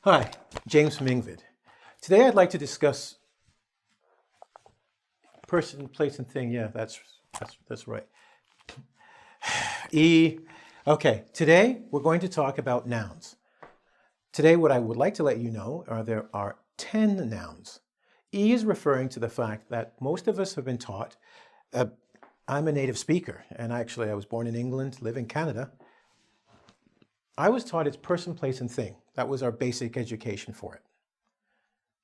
Hi, James from engVid. Today I'd like to discuss person, place, and thing. Yeah, that's right. Okay, today we're going to talk about nouns. Today what I would like to let you know are there are 10 nouns. E is referring to the fact that most of us have been taught, I'm a native speaker, and actually I was born in England, live in Canada. I was taught it's person, place, and thing. That was our basic education for it.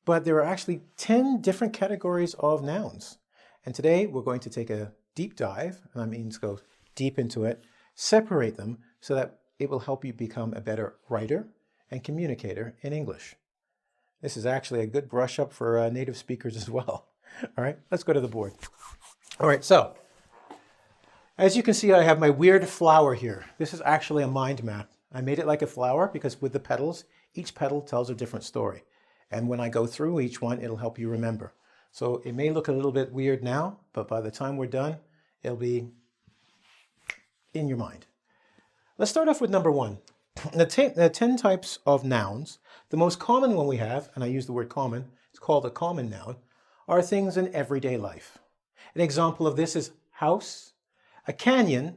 But there are actually 10 different categories of nouns. And today we're going to take a deep dive, and that means go deep into it, separate them so that it will help you become a better writer and communicator in English. This is actually a good brush up for native speakers as well. All right, let's go to the board. All right, so as you can see, I have my weird flower here. This is actually a mind map. I made it like a flower because with the petals, each petal tells a different story. And when I go through each one, it'll help you remember. So it may look a little bit weird now, but by the time we're done, it'll be in your mind. Let's start off with number one. The 10 types of nouns. The most common one we have, and I use the word common, it's called a common noun, are things in everyday life. An example of this is house, a canyon.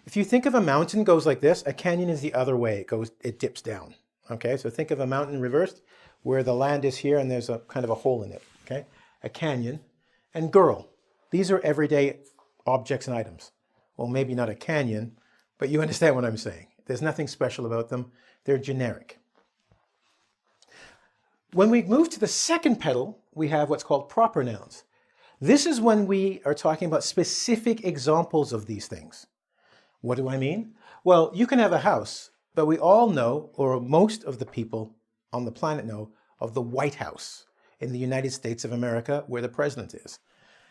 If you think of a mountain goes like this, a canyon is the other way. It dips down. Okay, so think of a mountain reversed where the land is here and there's a kind of a hole in it. Okay, a canyon. And girl. These are everyday objects and items. Well, maybe not a canyon, but you understand what I'm saying. There's nothing special about them. They're generic. When we move to the second petal, we have what's called proper nouns. This is when we are talking about specific examples of these things. What do I mean? Well, you can have a house, but we all know, or most of the people on the planet know, of the White House in the United States of America, where the president is.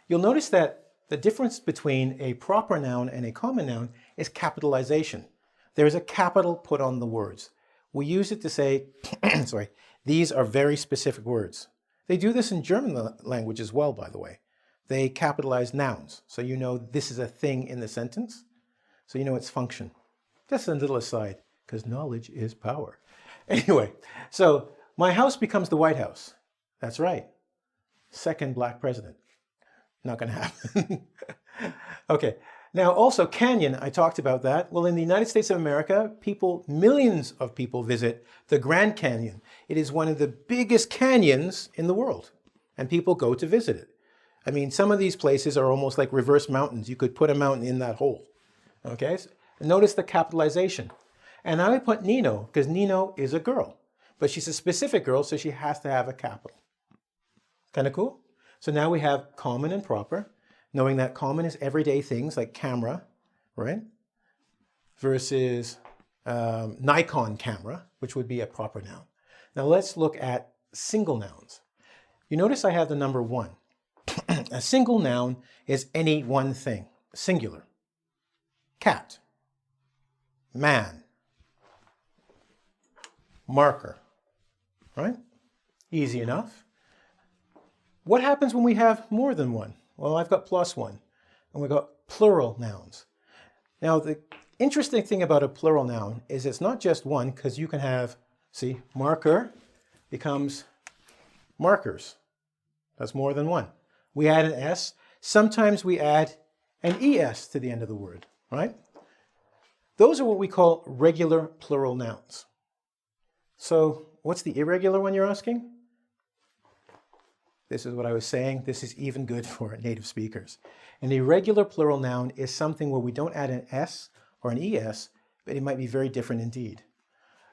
You'll notice that the difference between a proper noun and a common noun is capitalization. There is a capital put on the words. We use it to say, sorry, these are very specific words. They do this in German language as well, by the way. They capitalize nouns, so you know this is a thing in the sentence. So you know its function. Just a little aside, because knowledge is power. Anyway, so my house becomes the White House. That's right. Second black president. Not going to happen. Okay. Now also canyon, I talked about that. Well, in the United States of America, millions of people visit the Grand Canyon. It is one of the biggest canyons in the world, and people go to visit it. I mean, some of these places are almost like reverse mountains. You could put a mountain in that hole. Okay, so notice the capitalization. And I would put Nino, because Nino is a girl. But she's a specific girl, so she has to have a capital. Kind of cool? So now we have common and proper, knowing that common is everyday things like camera, right? Versus Nikon camera, which would be a proper noun. Now let's look at single nouns. You notice I have the number 1. A single noun is any one thing, singular. Cat, man, marker, right? Easy enough. What happens when we have more than one? Well, I've got +1, and we've got plural nouns. Now, the interesting thing about a plural noun is it's not just one, because you can have, see, marker becomes markers. That's more than one. We add an S. Sometimes we add an ES to the end of the word. Right? Those are what we call regular plural nouns. So what's the irregular one you're asking? This is what I was saying. This is even good for native speakers. An irregular plural noun is something where we don't add an S or an ES, but it might be very different indeed.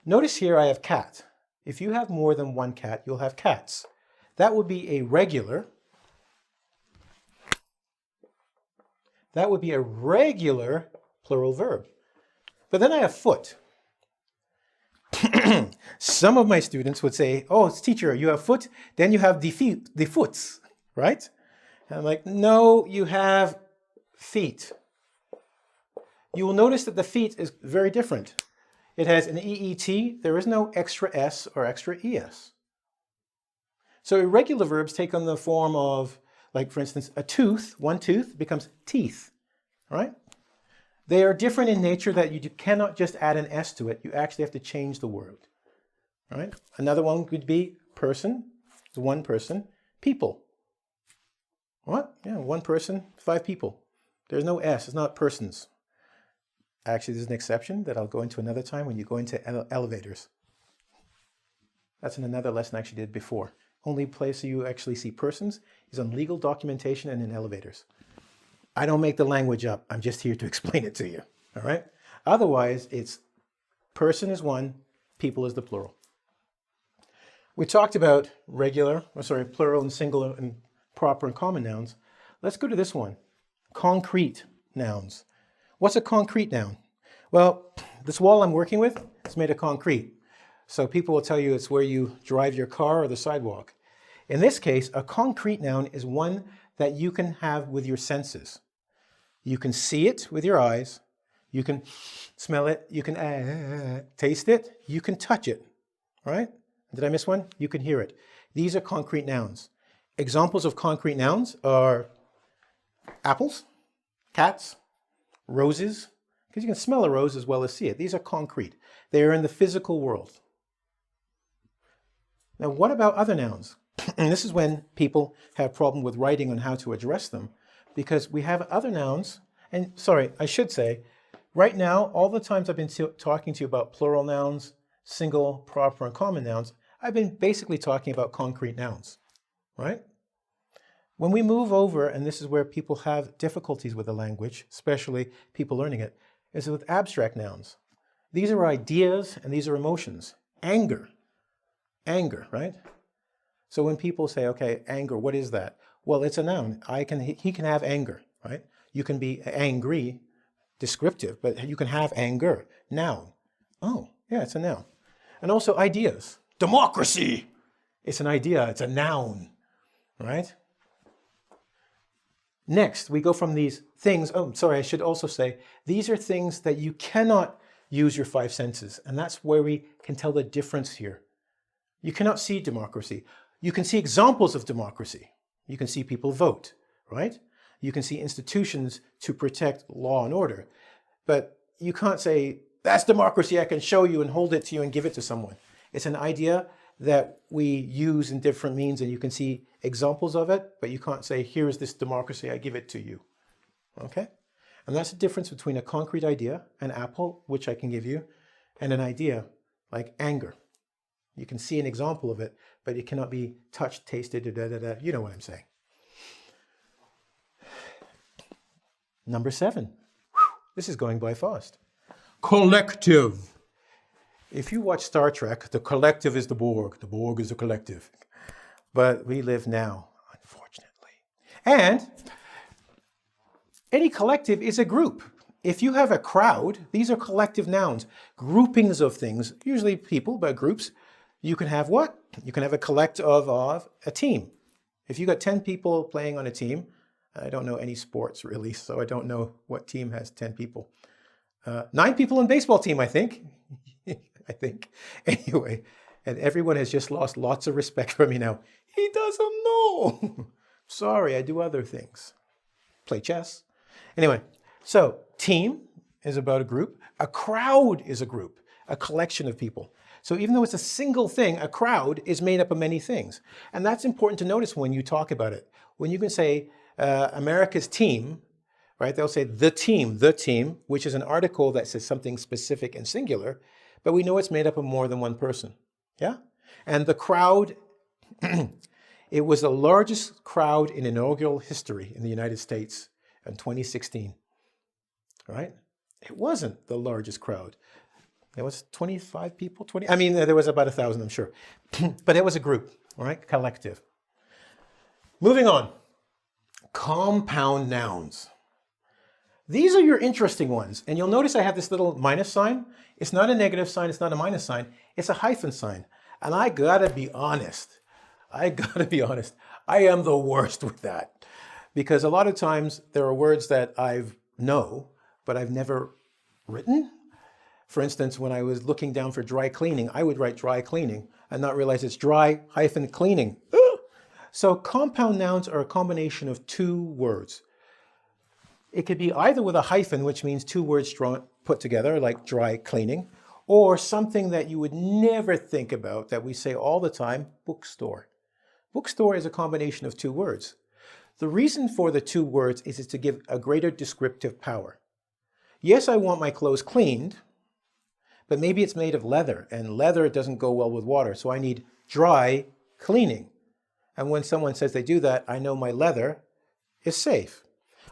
Notice here I have cat. If you have more than one cat, you'll have cats. That would be a regular. That would be a regular plural verb. But then I have foot. Some of my students would say, oh, teacher, you have foot, then you have the foots, right? And I'm like, no, you have feet. You will notice that the feet is very different. It has an EET. There is no extra S or extra ES. So irregular verbs take on the form of, like, for instance, a tooth, one tooth becomes teeth, right? They are different in nature that you cannot just add an S to it. You actually have to change the word. right? Another one could be person, one person, people. What? Yeah, one person, 5 people. There's no S, it's not persons. Actually, there's an exception that I'll go into another time when you go into elevators. That's in another lesson I actually did before. Only place you actually see persons is on legal documentation and in elevators. I don't make the language up. I'm just here to explain it to you. All right? Otherwise, it's person is one, people is the plural. We talked about plural and singular and proper and common nouns. Let's go to this one. Concrete nouns. What's a concrete noun? Well, this wall I'm working with is made of concrete. So people will tell you it's where you drive your car or the sidewalk. In this case, a concrete noun is one that you can have with your senses. You can see it with your eyes. You can smell it. You can taste it. You can touch it. All right? Did I miss one? You can hear it. These are concrete nouns. Examples of concrete nouns are apples, cats, roses, because you can smell a rose as well as see it. These are concrete. They are in the physical world. Now, what about other nouns? And this is when people have problem with writing on how to address them, because we have other nouns. And sorry, I should say, right now, all the times I've been talking to you about plural nouns, single, proper, and common nouns, I've been basically talking about concrete nouns, right? When we move over, and this is where people have difficulties with the language, especially people learning it, is with abstract nouns. These are ideas and these are emotions. Anger, right? So when people say, okay, anger, what is that? Well, it's a noun. He can have anger, right? You can be angry, descriptive, but you can have anger, noun. Oh, yeah, it's a noun. And also ideas. Democracy, it's an idea, it's a noun, right? Next, we go from these things. Oh, sorry, I should also say, these are things that you cannot use your 5 senses. And that's where we can tell the difference here. You cannot see democracy. You can see examples of democracy. You can see people vote, right? You can see institutions to protect law and order. But you can't say, that's democracy, I can show you and hold it to you and give it to someone. It's an idea that we use in different means, and you can see examples of it, but you can't say, here is this democracy, I give it to you. Okay? And that's the difference between a concrete idea, an apple, which I can give you, and an idea like anger. You can see an example of it, but it cannot be touched, tasted, You know what I'm saying. Number 7. This is going by fast. Collective. If you watch Star Trek, the collective is the Borg. The Borg is the collective. But we live now, unfortunately. And any collective is a group. If you have a crowd, these are collective nouns, groupings of things, usually people, but groups. You can have what? You can have a collective of a team. If you got 10 people playing on a team, I don't know any sports really, so I don't know what team has 10 people. 9 people in baseball team, I think. I think. Anyway, and everyone has just lost lots of respect for me now. He doesn't know. Sorry, I do other things. Play chess. Anyway, so team is about a group. A crowd is a group, a collection of people. So even though it's a single thing, a crowd is made up of many things. And that's important to notice when you talk about it. When you can say America's team, right? They'll say the team, which is an article that says something specific and singular, but we know it's made up of more than one person, yeah? And the crowd, it was the largest crowd in inaugural history in the United States in 2016, right? It wasn't the largest crowd. It was 25 people, there was about 1,000, I'm sure. But it was a group, all right, collective. Moving on, compound nouns. These are your interesting ones. And you'll notice I have this little minus sign. It's not a negative sign. It's not a minus sign. It's a hyphen sign. And I gotta be honest. I am the worst with that. Because a lot of times there are words that I know, but I've never written. For instance, when I was looking down for dry cleaning, I would write dry cleaning and not realize it's dry hyphen cleaning. So compound nouns are a combination of 2 words. It could be either with a hyphen, which means 2 words put together, like dry cleaning, Or something that you would never think about that we say all the time, bookstore. Bookstore is a combination of two words. The reason for the two words is to give a greater descriptive power. Yes, I want my clothes cleaned, but maybe it's made of leather, and leather doesn't go well with water, so I need dry cleaning. And when someone says they do that, I know my leather is safe.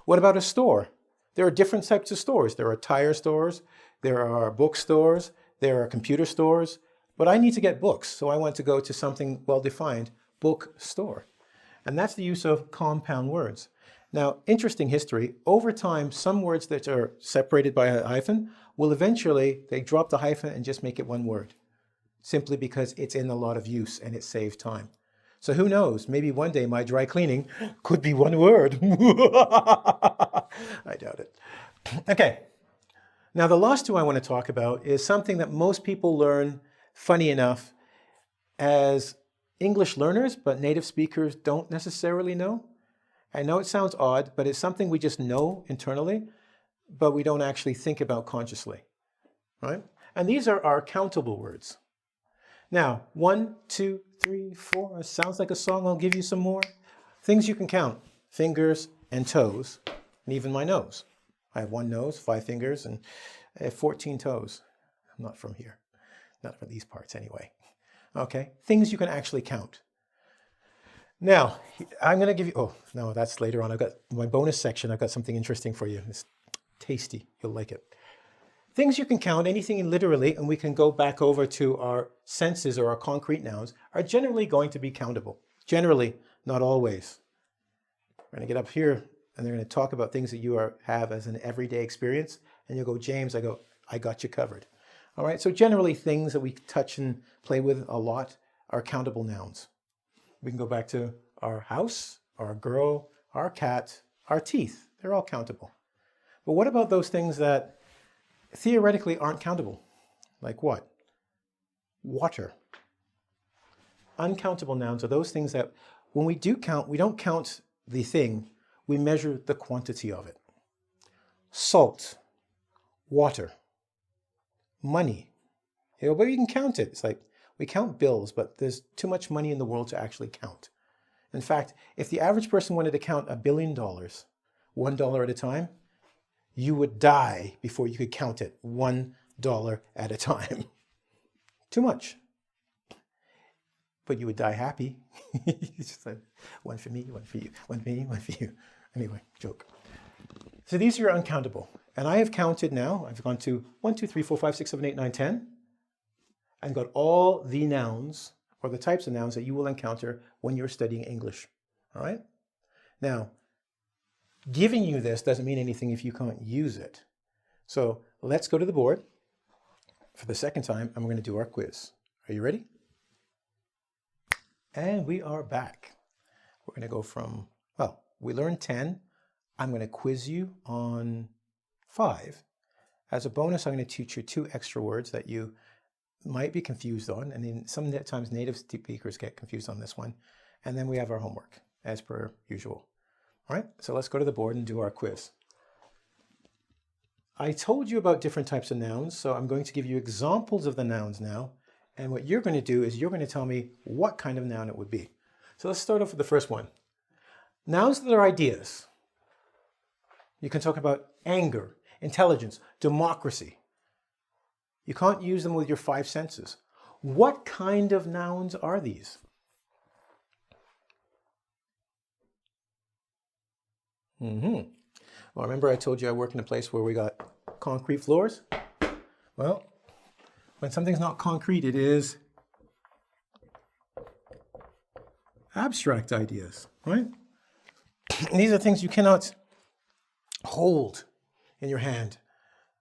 What about a store? There are different types of stores. There are tire stores, there are bookstores, there are computer stores, but I need to get books, so I want to go to something well-defined, bookstore. And that's the use of compound words. Now, interesting history, over time, some words that are separated by a hyphen will eventually, they drop the hyphen and just make it one word, simply because it's in a lot of use and it saves time. So who knows, maybe one day my dry cleaning could be one word. I doubt it. Okay, now the last two I want to talk about is something that most people learn, funny enough, as English learners, but native speakers don't necessarily know. I know it sounds odd, but it's something we just know internally, but we don't actually think about consciously, right? And these are our countable words. Now, 1, 2, 3, 4, it sounds like a song, I'll give you some more. Things you can count, fingers and toes, and even my nose. I have 1 nose, 5 fingers, and I have 14 toes. I'm not from here, not from these parts anyway. Okay, things you can actually count. Now, I'm going to give you, oh, no, that's later on. I've got my bonus section. I've got something interesting for you. It's tasty. You'll like it. Things you can count, anything literally, and we can go back over to our senses or our concrete nouns, are generally going to be countable. Generally, not always. We're going to get up here, and they're going to talk about things that you have as an everyday experience, and you'll go, James, I got you covered. All right, so generally things that we touch and play with a lot are countable nouns. We can go back to our house, our girl, our cat, our teeth. They're all countable. But what about those things that theoretically aren't countable? Like what? Water. Uncountable nouns are those things that when we do count, we don't count the thing, we measure the quantity of it. Salt, water, money. But you can count it. It's like we count bills, but there's too much money in the world to actually count. In fact, if the average person wanted to count $1 billion, $1 at a time, you would die before you could count it $1 at a time. Too much. But you would die happy. It's just like, one for me, one for you, one for me, one for you. Anyway, joke. So these are uncountable. And I have counted now, I've gone to 1, 2, 3, 4, 5, 6, 7, 8, 9, 10, and got all the nouns, or the types of nouns that you will encounter when you're studying English. All right? Now, giving you this doesn't mean anything if you can't use it. So let's go to the board for the second time, and we're going to do our quiz. Are you ready? And we are back. We're going to go from, well, we learned 10. I'm going to quiz you on 5. As a bonus, I'm going to teach you 2 extra words that you might be confused on. And then sometimes native speakers get confused on this one. And then we have our homework, as per usual. All right, so let's go to the board and do our quiz. I told you about different types of nouns, so I'm going to give you examples of the nouns now. And what you're going to do is you're going to tell me what kind of noun it would be. So let's start off with the first one. Nouns that are ideas. You can talk about anger, intelligence, democracy. You can't use them with your 5 senses. What kind of nouns are these? Well, remember I told you I work in a place where we got concrete floors? Well, when something's not concrete, it is abstract ideas, right? These are things you cannot hold in your hand.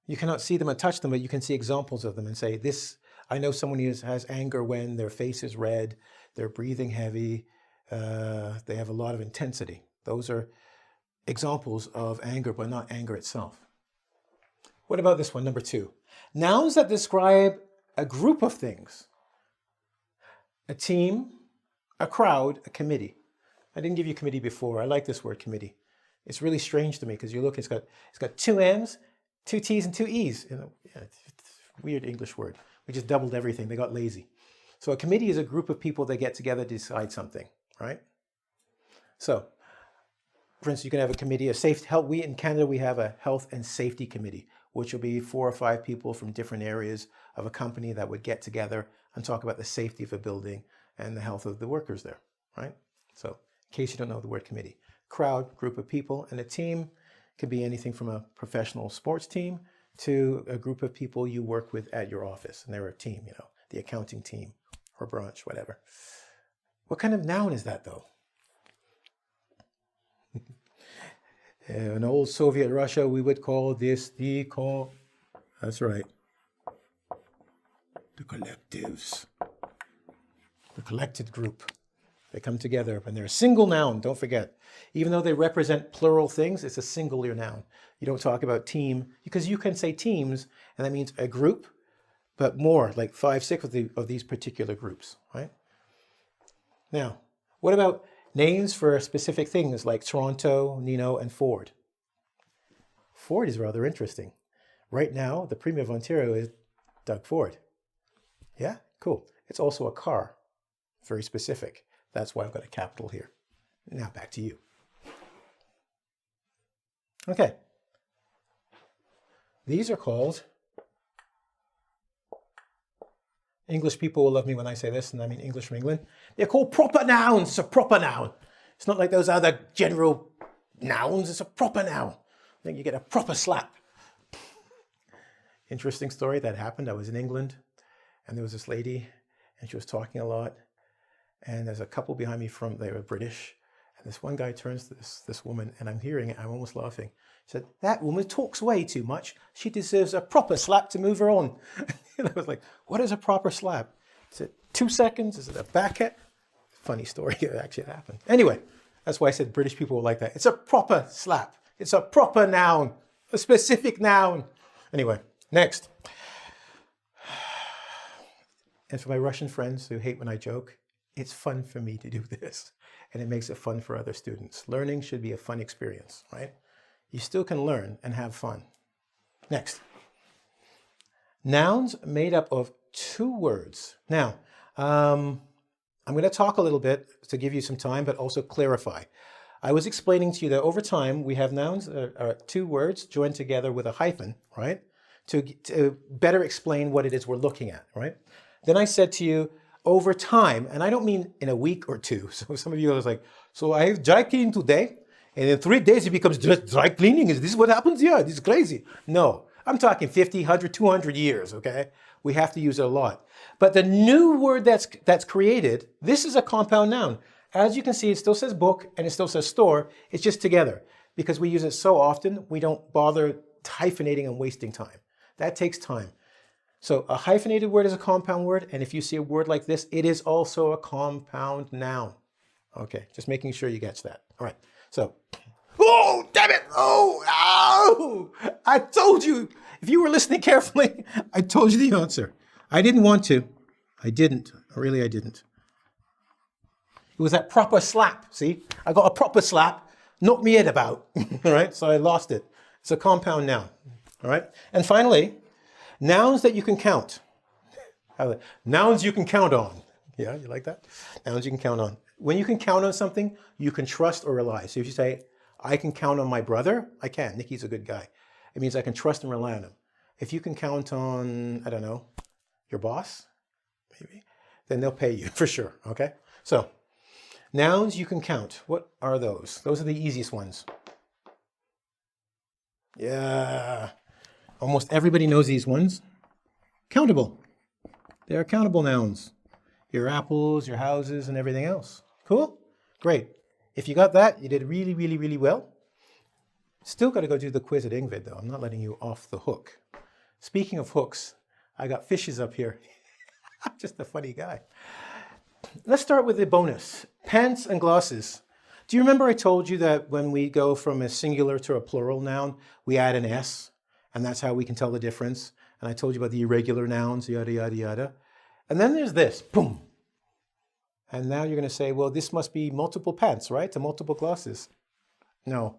You cannot see them and touch them, but you can see examples of them and say, this, I know someone who has anger when their face is red, they're breathing heavy, they have a lot of intensity. Those are examples of anger, but not anger itself. What about this one, number 2? Nouns that describe a group of things. A team, a crowd, a committee. I didn't give you committee before. I like this word committee. It's really strange to me because you look, it's got 2 M's, 2 T's, and 2 E's. You know, yeah, it's Weird English word. We just doubled everything. They got lazy. So a committee is a group of people that get together to decide something, right? So, for instance, you can have a committee, we in Canada, we have a health and safety committee, which will be 4 or 5 people from different areas of a company that would get together and talk about the safety of a building and the health of the workers there, right? So, in case you don't know the word committee. Crowd, group of people, and a team could be anything from a professional sports team to a group of people you work with at your office, and they're a team, you know, the accounting team or branch, whatever. What kind of noun is that, though? In old Soviet Russia, we would call this that's right, the collectives, the collected group. They come together and they're a single noun, don't forget. Even though they represent plural things, it's a singular noun. You don't talk about team, because you can say teams, and that means a group, but more, like 5, 6 of these particular groups, right? Now, what about names for specific things like Toronto, Nino, and Ford? Ford is rather interesting. Right now, the Premier of Ontario is Doug Ford. Yeah, cool. It's also a car. Very specific. That's why I've got a capital here. Now back to you. Okay. These are called, English people will love me when I say this, and I mean English from England. They're called proper nouns. It's a proper noun. It's not like those other general nouns. It's a proper noun. I think you get a proper slap. Interesting story that happened. I was in England, and there was this lady, and she was talking a lot. And there's a couple behind me they were British. And this one guy turns to this woman, and I'm hearing it. I'm almost laughing. He said, "That woman talks way too much. She deserves a proper slap to move her on." And I was like, what is a proper slap? Is it 2 seconds? Is it a backhand? Funny story. It actually happened. Anyway, that's why I said British people will like that. It's a proper slap. It's a proper noun. A specific noun. Anyway, next. And for my Russian friends who hate when I joke, it's fun for me to do this, and it makes it fun for other students. Learning should be a fun experience, right? You still can learn and have fun. Next. Nouns made up of 2 words. Now, I'm going to talk a little bit to give you some time, but also clarify. I was explaining to you that over time, we have nouns, 2 words joined together with a hyphen, right? To better explain what it is we're looking at, right? Then I said to you, over time, and I don't mean in a week or 2. So some of you are like, so I have dry cleaning today, and in 3 days it becomes just dry cleaning. Is this what happens? Yeah, this is crazy. No, I'm talking 50, 100, 200 years, okay? We have to use it a lot. But the new word that's created, this is a compound noun. As you can see, it still says book and it still says store. It's just together. Because we use it so often, we don't bother hyphenating and wasting time. That takes time. So a hyphenated word is a compound word, and if you see a word like this, it is also a compound noun. Okay, just making sure you catch that. All right, so, oh, damn it, oh, I told you, if you were listening carefully, I told you the answer. I didn't want to. I didn't, really I didn't. It was that proper slap, see? I got a proper slap, knocked me head about, all right, so I lost it. It's a compound noun, all right? And finally, nouns that you can count. Nouns you can count on. Yeah, you like that? Nouns you can count on. When you can count on something, you can trust or rely. So if you say, I can count on my brother, I can. Nicky's a good guy. It means I can trust and rely on him. If you can count on, I don't know, your boss, maybe, then they'll pay you for sure, okay? So, nouns you can count. What are those? Those are the easiest ones. Yeah. Almost everybody knows these ones. Countable. They're countable nouns. Your apples, your houses, and everything else. Cool? Great. If you got that, you did really, really, really well. Still got to go do the quiz at engVid, though. I'm not letting you off the hook. Speaking of hooks, I got fishes up here. I'm just a funny guy. Let's start with the bonus. Pants and glasses. Do you remember I told you that when we go from a singular to a plural noun, we add an S? And that's how we can tell the difference. And I told you about the irregular nouns, yada, yada, yada. And then there's this, boom. And now you're going to say, well, this must be multiple pants, right? To multiple glasses. No.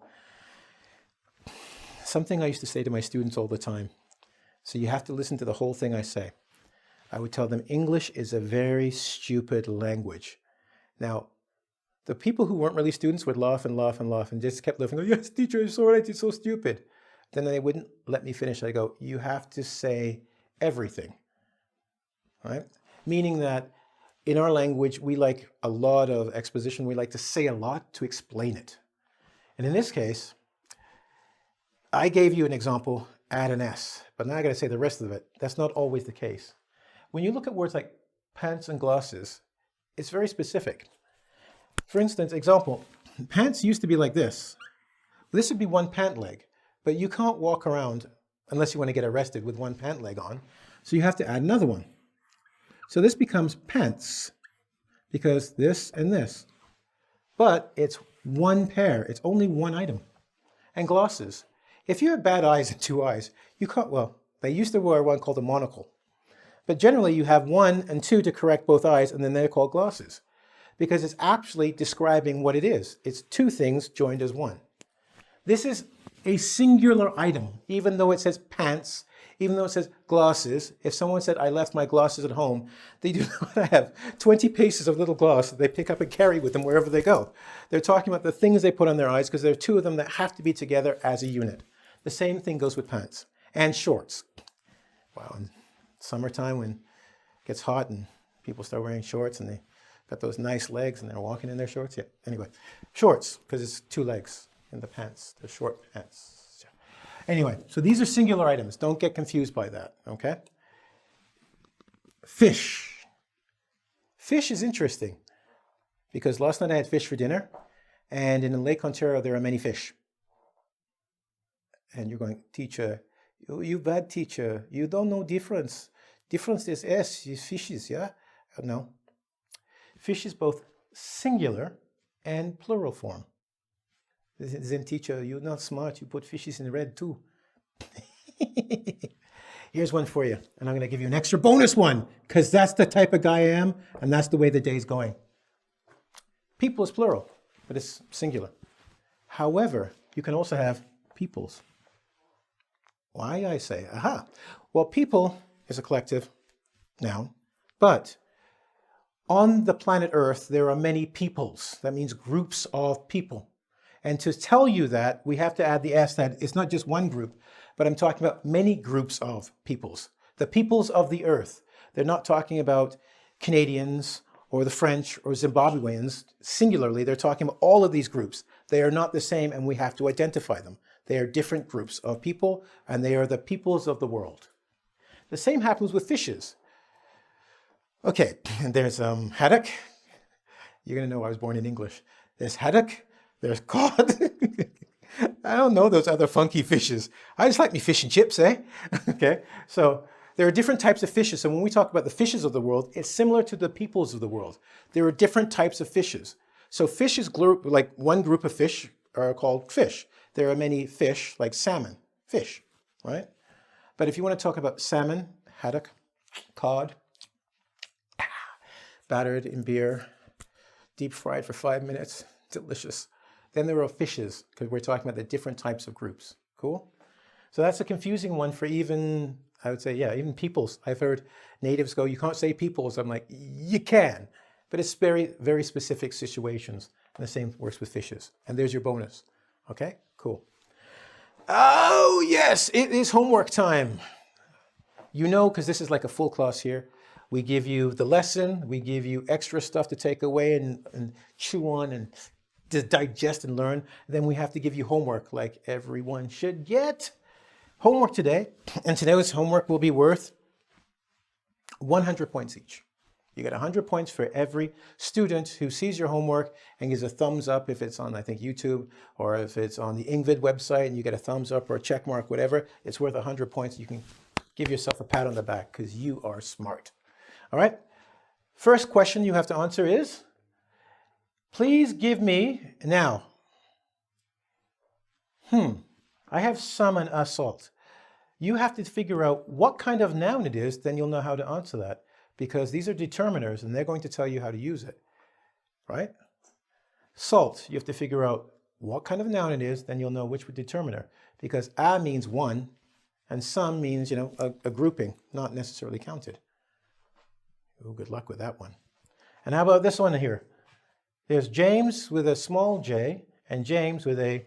Something I used to say to my students all the time. So you have to listen to the whole thing I say. I would tell them English is a very stupid language. Now, the people who weren't really students would laugh and laugh and laugh and just kept laughing. Oh, yes, teacher, it's all right. It's so stupid. Then they wouldn't let me finish. I go, you have to say everything, right? Meaning that in our language, we like a lot of exposition. We like to say a lot to explain it. And in this case, I gave you an example, add an S, but now I got to say the rest of it. That's not always the case. When you look at words like pants and glasses, it's very specific. For instance, example, pants used to be like this. This would be one pant leg, but you can't walk around unless you want to get arrested with one pant leg on. So you have to add another one. So this becomes pants because this and this. But it's one pair. It's only one item. And glasses. If you have bad eyes and two eyes, you can't, well, they used to wear one called a monocle. But generally you have one and two to correct both eyes, and then they're called glasses. Because it's actually describing what it is. It's two things joined as one. This is a singular item, even though it says pants, even though it says glasses. If someone said, I left my glasses at home, they do not have 20 pieces of little glass that they pick up and carry with them wherever they go. They're talking about the things they put on their eyes because there are two of them that have to be together as a unit. The same thing goes with pants and shorts. Wow, in summertime when it gets hot and people start wearing shorts and they got those nice legs and they're walking in their shorts. Yeah, anyway, shorts, because it's two legs in the pants. They're short pants. Anyway, so these are singular items. Don't get confused by that, okay? Fish. Fish is interesting because last night I had fish for dinner, and in Lake Ontario there are many fish. And you're going, teacher, you bad teacher, you don't know difference. Difference is S, is fishes, yeah? No. Fish is both singular and plural form. Then teacher, you're not smart, you put fishes in red too. Here's one for you, and I'm going to give you an extra bonus one, because that's the type of guy I am, and that's the way the day's going. People is plural, but it's singular. However, you can also have peoples. Why, I say? Aha. Well, people is a collective noun, but on the planet Earth, there are many peoples. That means groups of people. And to tell you that, we have to add the S, that it's not just one group, but I'm talking about many groups of peoples. The peoples of the earth. They're not talking about Canadians or the French or Zimbabweans. Singularly, they're talking about all of these groups. They are not the same, and we have to identify them. They are different groups of people, and they are the peoples of the world. The same happens with fishes. Okay, and there's haddock. You're going to know I was born in English. There's haddock. There's cod. I don't know those other funky fishes. I just like me fish and chips, eh? Okay, so there are different types of fishes. So when we talk about the fishes of the world, it's similar to the peoples of the world. There are different types of fishes. So fishes, like one group of fish are called fish. There are many fish, like salmon, fish, right? But if you want to talk about salmon, haddock, cod, battered in beer, deep fried for 5 minutes, delicious. Then there are fishes, because we're talking about the different types of groups. Cool? So that's a confusing one for even, I would say, yeah, even peoples. I've heard natives go, you can't say peoples. I'm like, you can. But it's very, very specific situations. And the same works with fishes. And there's your bonus. Okay? Cool. Oh, yes, it is homework time. You know, because this is like a full class here. We give you the lesson. We give you extra stuff to take away and chew on and to digest and learn. Then we have to give you homework like everyone should get. Homework today, and today's homework will be worth 100 points each. You get 100 points for every student who sees your homework and gives a thumbs up if it's on, I think, YouTube, or if it's on the engVid website and you get a thumbs up or a check mark, whatever, it's worth 100 points. You can give yourself a pat on the back because you are smart. All right? First question you have to answer is, please give me, now, I have some and a salt. You have to figure out what kind of noun it is, then you'll know how to answer that. Because these are determiners and they're going to tell you how to use it, right? Salt, you have to figure out what kind of noun it is, then you'll know which determiner. Because a means one And some means, a grouping, not necessarily counted. Oh, good luck with that one. And how about this one here? There's James with a small j and James with a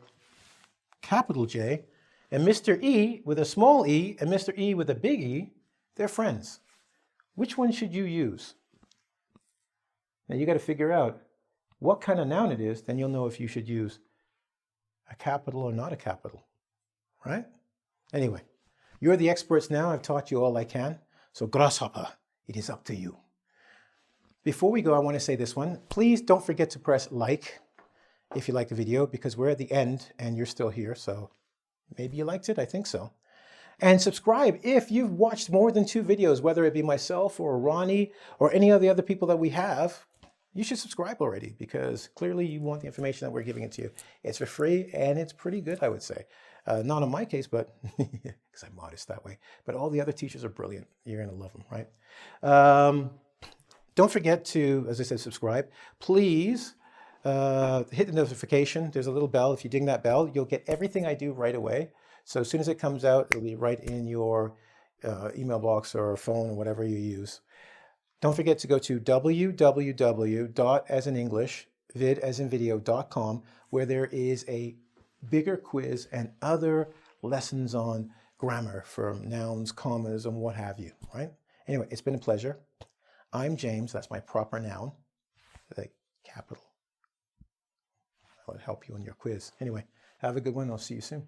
capital J, and Mr. E with a small e and Mr. E with a big E. They're friends. Which one should you use? Now you got to figure out what kind of noun it is, then you'll know if you should use a capital or not a capital, right? Anyway, you're the experts now. I've taught you all I can. So grasshopper, it is up to you. Before we go, I want to say this one. Please don't forget to press like if you like the video, because we're at the end and you're still here. So maybe you liked it. I think so. And subscribe if you've watched more than 2 videos, whether it be myself or Ronnie or any of the other people that we have. You should subscribe already, because clearly you want the information that we're giving it to you. It's for free and it's pretty good, I would say. Not in my case, but because I'm modest that way. But all the other teachers are brilliant. You're going to love them, right? Don't forget to, as I said, subscribe. Please hit the notification. There's a little bell. If you ding that bell, you'll get everything I do right away. So as soon as it comes out, it'll be right in your email box or phone or whatever you use. Don't forget to go to www.asinenglish.vid.com, where there is a bigger quiz and other lessons on grammar for nouns, commas, and what have you, right? Anyway, it's been a pleasure. I'm James. That's my proper noun, the capital. That would help you in your quiz. Anyway, have a good one. I'll see you soon.